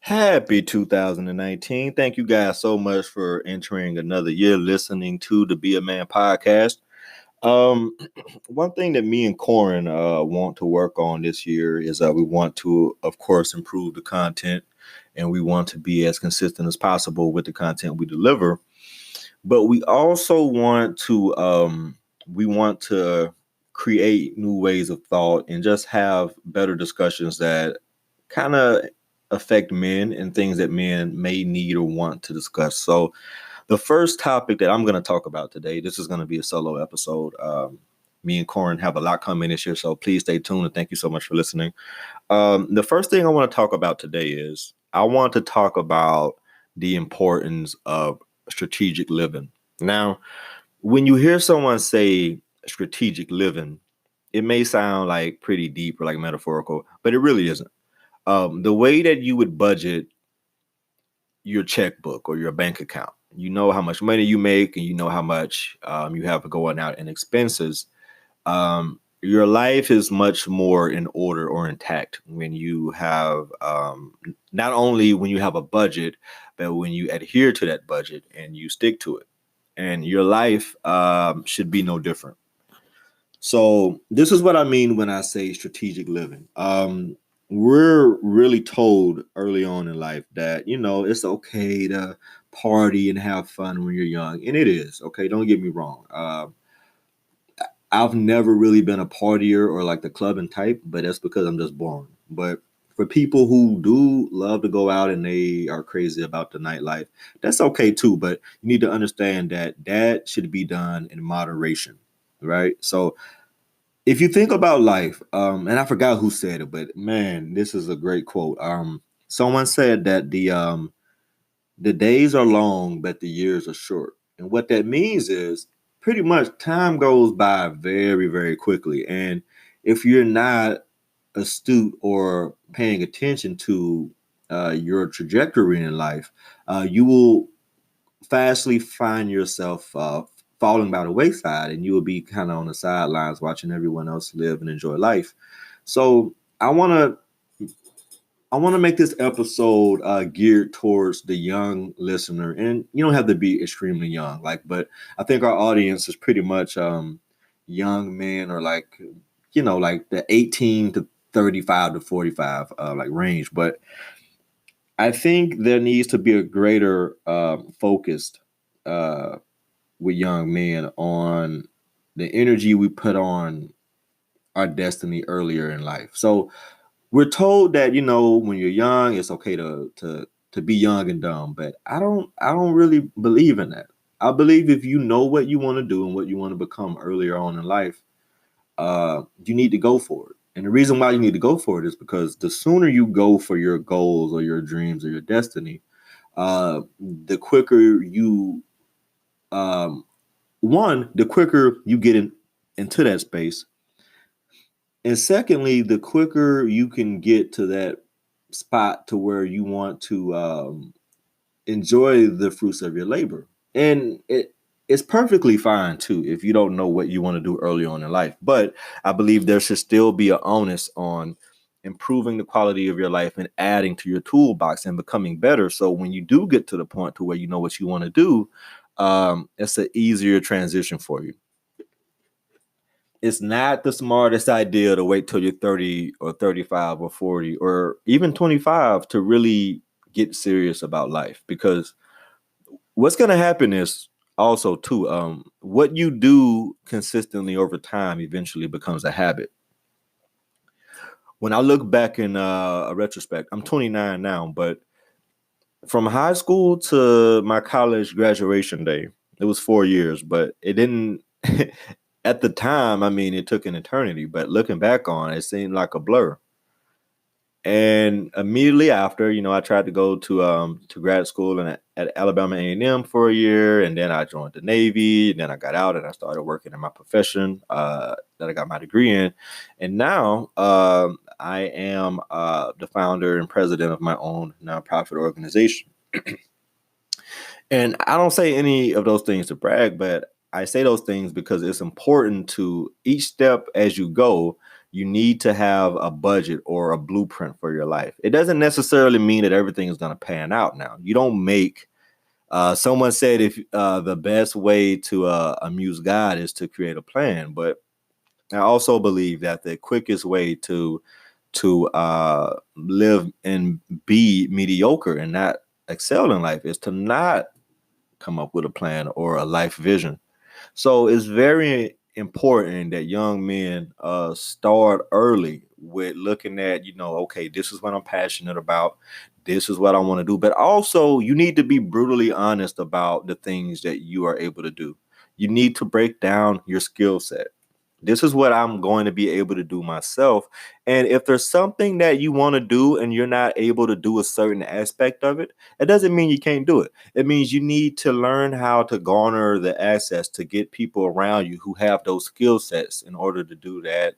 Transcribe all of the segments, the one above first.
Happy 2019. Thank you guys so much for entering another year listening to the Be a Man podcast. Um, One thing that me and Corin want to work on this year is we want to, of course, improve the content and we want to be as consistent as possible with the content we deliver. But we also want to create new ways of thought and just have better discussions that kind of affect men and things that men may need or want to discuss. So, the first topic that I'm going to talk about today, this is going to be a solo episode. Me and Corin have a lot coming this year, so please stay tuned and thank you so much for listening. The first thing I want to talk about today is I want to talk about the importance of strategic living. Now, when you hear someone say strategic living, it may sound like pretty deep or like metaphorical, but it really isn't. The way that you would budget your checkbook or your bank account, you know how much money you make and you know how much you have going out in expenses. Your life is much more in order or intact when you have not only when you have a budget, but when you adhere to that budget and you stick to it. And your life should be no different. So this is what I mean when I say strategic living. We're really told early on in life that, it's okay to party and have fun when you're young. And it is. Okay. Don't get me wrong. I've never really been a partier or like the clubbing type, but that's because I'm just boring. But for people who do love to go out and they are crazy about the nightlife, that's okay too. But you need to understand that that should be done in moderation, right? So if you think about life, and I forgot who said it, but man, this is a great quote. Someone said that the days are long, but the years are short. And what that means is pretty much time goes by very, very quickly. And if you're not astute or paying attention to your trajectory in life, you will fastly find yourself falling by the wayside and you will be kind of on the sidelines watching everyone else live and enjoy life. So I want to I want to make this episode geared towards the young listener, and you don't have to be extremely young, but I think our audience is pretty much young men or like the 18 to 35 to 45 like range. But I think there needs to be a greater focused with young men on the energy we put on our destiny earlier in life. So we're told that when you're young it's okay to be young and dumb, but I don't really believe in that. I believe if you know what you want to do and what you want to become earlier on in life, you need to go for it. And the reason why you need to go for it is because the sooner you go for your goals or your dreams or your destiny, the quicker you um, the quicker you get into that space. And secondly, the quicker you can get to that spot to where you want to enjoy the fruits of your labor. And it's perfectly fine too if you don't know what you want to do early on in life. But I believe there should still be an onus on improving the quality of your life and adding to your toolbox and becoming better. So when you do get to the point to where you know what you want to do, it's an easier transition for you. It's not the smartest idea to wait till you're 30 or 35 or 40 or even 25 to really get serious about life, because what's going to happen is also too what you do consistently over time eventually becomes a habit. When I look back in a retrospect, I'm 29 now, but from high school to my college graduation day, it was 4 years, but it didn't at the time, I mean, it took an eternity, but looking back on it, it seemed like a blur. And immediately after, I tried to go to grad school at Alabama A&M for a year, and then I joined the Navy, and then I got out and I started working in my profession that I got my degree in, and now I am the founder and president of my own nonprofit organization. And I don't say any of those things to brag, but I say those things because it's important to each step as you go. You need to have a budget or a blueprint for your life. It doesn't necessarily mean that everything is going to pan out. Now, you don't make someone said if the best way to amuse God is to create a plan, but I also believe that the quickest way to live and be mediocre and not excel in life is to not come up with a plan or a life vision. So it's very important that young men start early with looking at, okay, this is what I'm passionate about. This is what I want to do. But also, you need to be brutally honest about the things that you are able to do. You need to break down your skill set. This is what I'm going to be able to do myself. And if there's something that you want to do and you're not able to do a certain aspect of it, it doesn't mean you can't do it. It means you need to learn how to garner the access to get people around you who have those skill sets in order to do that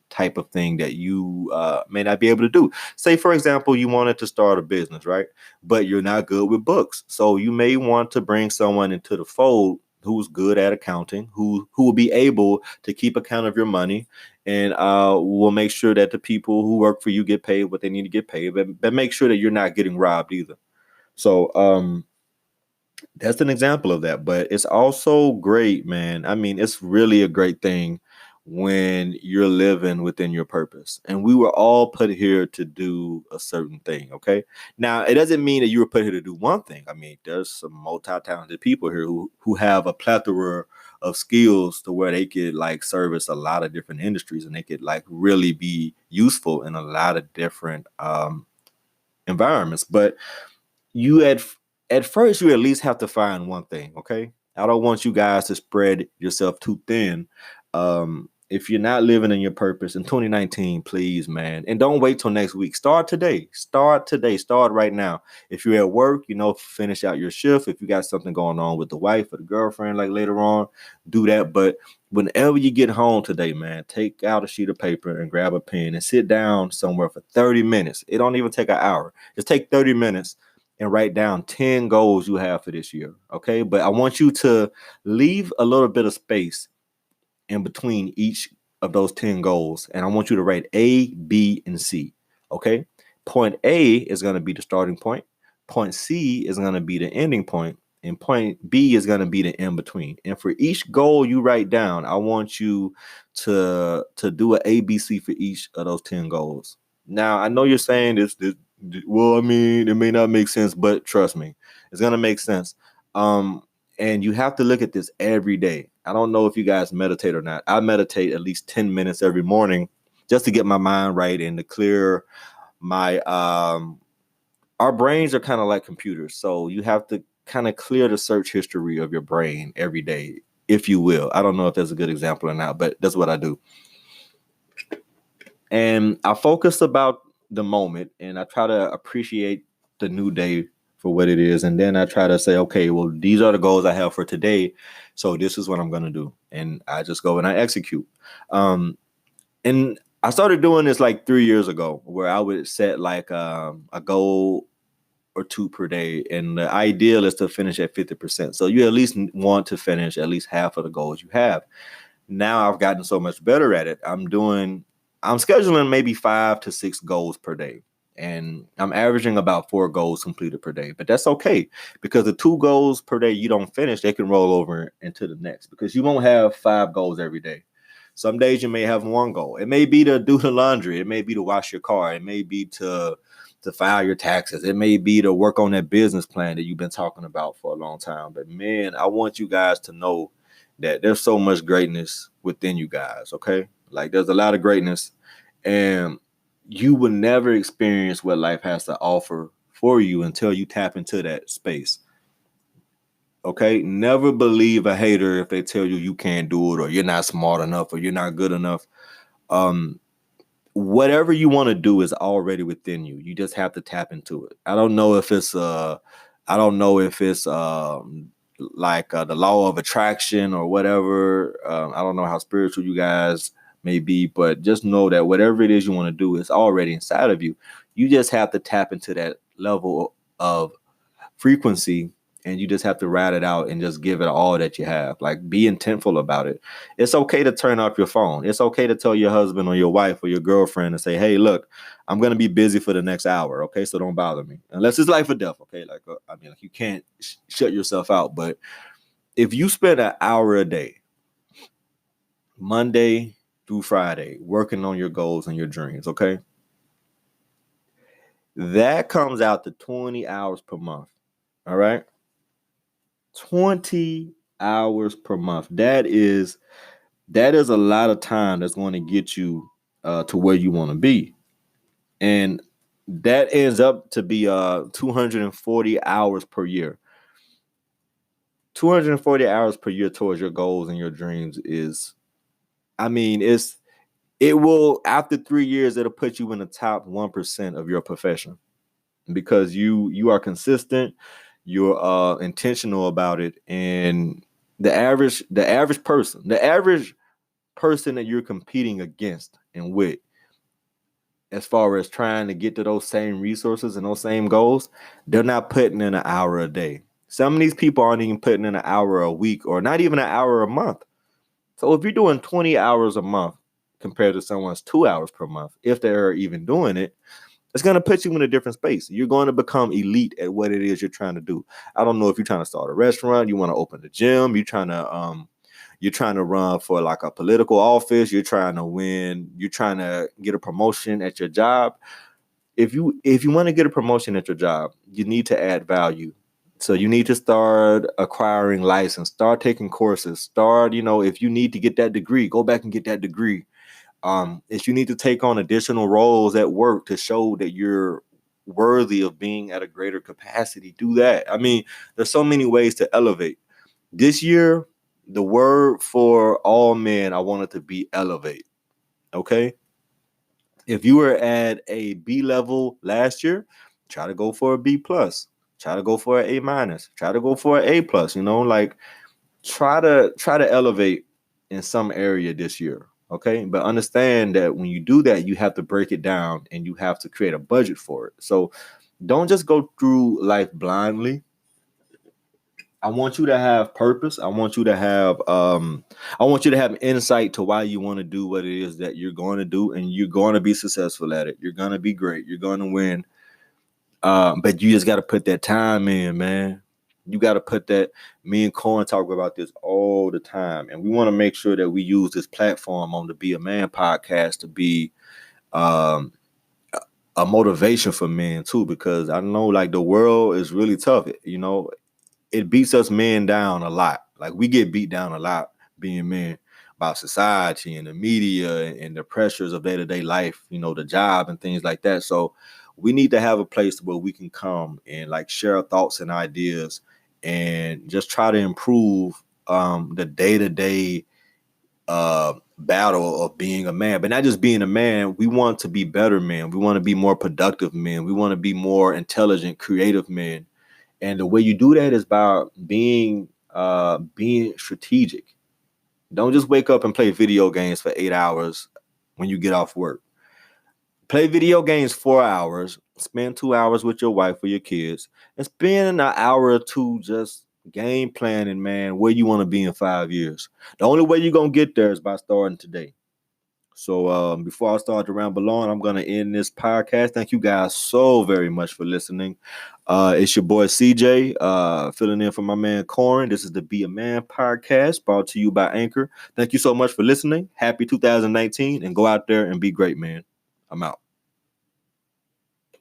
type of thing that you may not be able to do. Say, for example, you wanted to start a business, right? But you're not good with books. So you may want to bring someone into the fold who's good at accounting, who will be able to keep account of your money and will make sure that the people who work for you get paid what they need to get paid, but make sure that you're not getting robbed either. So that's an example of that. But it's also great, man. I mean, it's really a great thing when you're living within your purpose. And we were all put here to do a certain thing. Okay. Now, it doesn't mean that you were put here to do one thing. I mean, there's some multi-talented people here who have a plethora of skills to where they could like service a lot of different industries and they could like really be useful in a lot of different environments. But you at first you at least have to find one thing. Okay, I don't want you guys to spread yourself too thin. If you're not living in your purpose in 2019, please, man, and don't wait till next week. Start today. Start right now. If you're at work, finish out your shift. If you got something going on with the wife or the girlfriend, like later on, do that. But whenever you get home today, man, take out a sheet of paper and grab a pen and sit down somewhere for 30 minutes. It don't even take an hour. Just take 30 minutes and write down 10 goals you have for this year. Okay. But I want you to leave a little bit of space in between each of those 10 goals. And I want you to write A, B, and C. Okay. Point A is going to be the starting point. Point C is going to be the ending point. And point B is going to be the in between. And for each goal you write down, I want you to do an ABC for each of those 10 goals. Now, I know you're saying this well, I mean, it may not make sense, but trust me, it's going to make sense. And you have to look at this every day. I don't know if you guys meditate or not. I meditate at least 10 minutes every morning just to get my mind right and to clear my our brains are kind of like computers. So you have to kind of clear the search history of your brain every day, if you will. I don't know if that's a good example or not, but that's what I do. And I focus about the moment and I try to appreciate the new day for what it is. And then I try to say, okay, well, these are the goals I have for today. So this is what I'm going to do. And I just go and I execute. And I started doing this like 3 years ago where I would set like a goal or two per day. And the ideal is to finish at 50%. So you at least want to finish at least half of the goals you have. Now I've gotten so much better at it. I'm scheduling maybe 5 to 6 goals per day. And I'm averaging about 4 goals completed per day. But that's okay because the 2 goals per day you don't finish, they can roll over into the next because you won't have 5 goals every day. Some days you may have 1 goal. It may be to do the laundry. It may be to wash your car. It may be to file your taxes. It may be to work on that business plan that you've been talking about for a long time. But man, I want you guys to know that there's so much greatness within you guys. Okay. Like there's a lot of greatness and you will never experience what life has to offer for you until you tap into that space. Okay. Never believe a hater if they tell you can't do it or you're not smart enough or you're not good enough. Whatever you want to do is already within you. You just have to tap into it. I don't know if it's like the law of attraction or whatever. I don't know how spiritual you guys may be, but just know that whatever it is you want to do is already inside of you. You just have to tap into that level of frequency and you just have to ride it out and just give it all that you have. Like, be intentful about it. It's okay to turn off your phone. It's okay to tell your husband or your wife or your girlfriend and say, hey, look, I'm going to be busy for the next hour. Okay. So don't bother me unless it's life or death. Okay. Like, like you can't shut yourself out. But if you spend an hour a day, Monday through Friday, working on your goals and your dreams, okay, that comes out to 20 hours per month. All right. 20 hours per month. That is a lot of time that's going to get you to where you want to be. And that ends up to be 240 hours per year. 240 hours per year towards your goals and your dreams is, it will, after 3 years, it'll put you in the top 1% of your profession because you are consistent, you're intentional about it, and the average person that you're competing against and with, as far as trying to get to those same resources and those same goals, they're not putting in an hour a day. Some of these people aren't even putting in an hour a week or not even an hour a month. So if you're doing 20 hours a month compared to someone's 2 hours per month, if they're even doing it, it's going to put you in a different space. You're going to become elite at what it is you're trying to do. I don't know if you're trying to start a restaurant, you want to open a gym, you're trying to run for like a political office, you're trying to win, you're trying to get a promotion at your job. If you want to get a promotion at your job, you need to add value. So you need to start acquiring license, start taking courses, if you need to get that degree, go back and get that degree. If you need to take on additional roles at work to show that you're worthy of being at a greater capacity, do that. There's so many ways to elevate. This year, the word for all men, I want it to be elevate. Okay? If you were at a B level last year, try to go for a B plus. Try to go for an A minus. Try to go for an A plus. Try to elevate in some area this year. Okay. But understand that when you do that, you have to break it down and you have to create a budget for it. So don't just go through life blindly. I want you to have purpose. I want you to have insight to why you want to do what it is that you're going to do, and you're going to be successful at it. You're going to be great. You're going to win. But you just got to put that time in, man. You got to put that. Me and Corin talk about this all the time, and we want to make sure that we use this platform on the Be a Man podcast to be a motivation for men too, because I know like the world is really tough. It beats us men down a lot. Like we get beat down a lot being men by society and the media and the pressures of day-to-day life, the job and things like that. So we need to have a place where we can come and like share our thoughts and ideas and just try to improve the day-to-day battle of being a man. But not just being a man, we want to be better men. We want to be more productive men. We want to be more intelligent, creative men. And the way you do that is by being strategic. Don't just wake up and play video games for 8 hours when you get off work. Play video games 4 hours, spend 2 hours with your wife or your kids, and spend an hour or two just game planning, man, where you want to be in 5 years. The only way you're going to get there is by starting today. So before I start to ramble on, I'm going to end this podcast. Thank you guys so very much for listening. It's your boy CJ filling in for my man Corin. This is the Be a Man podcast brought to you by Anchor. Thank you so much for listening. Happy 2019 and go out there and be great, man. I'm out.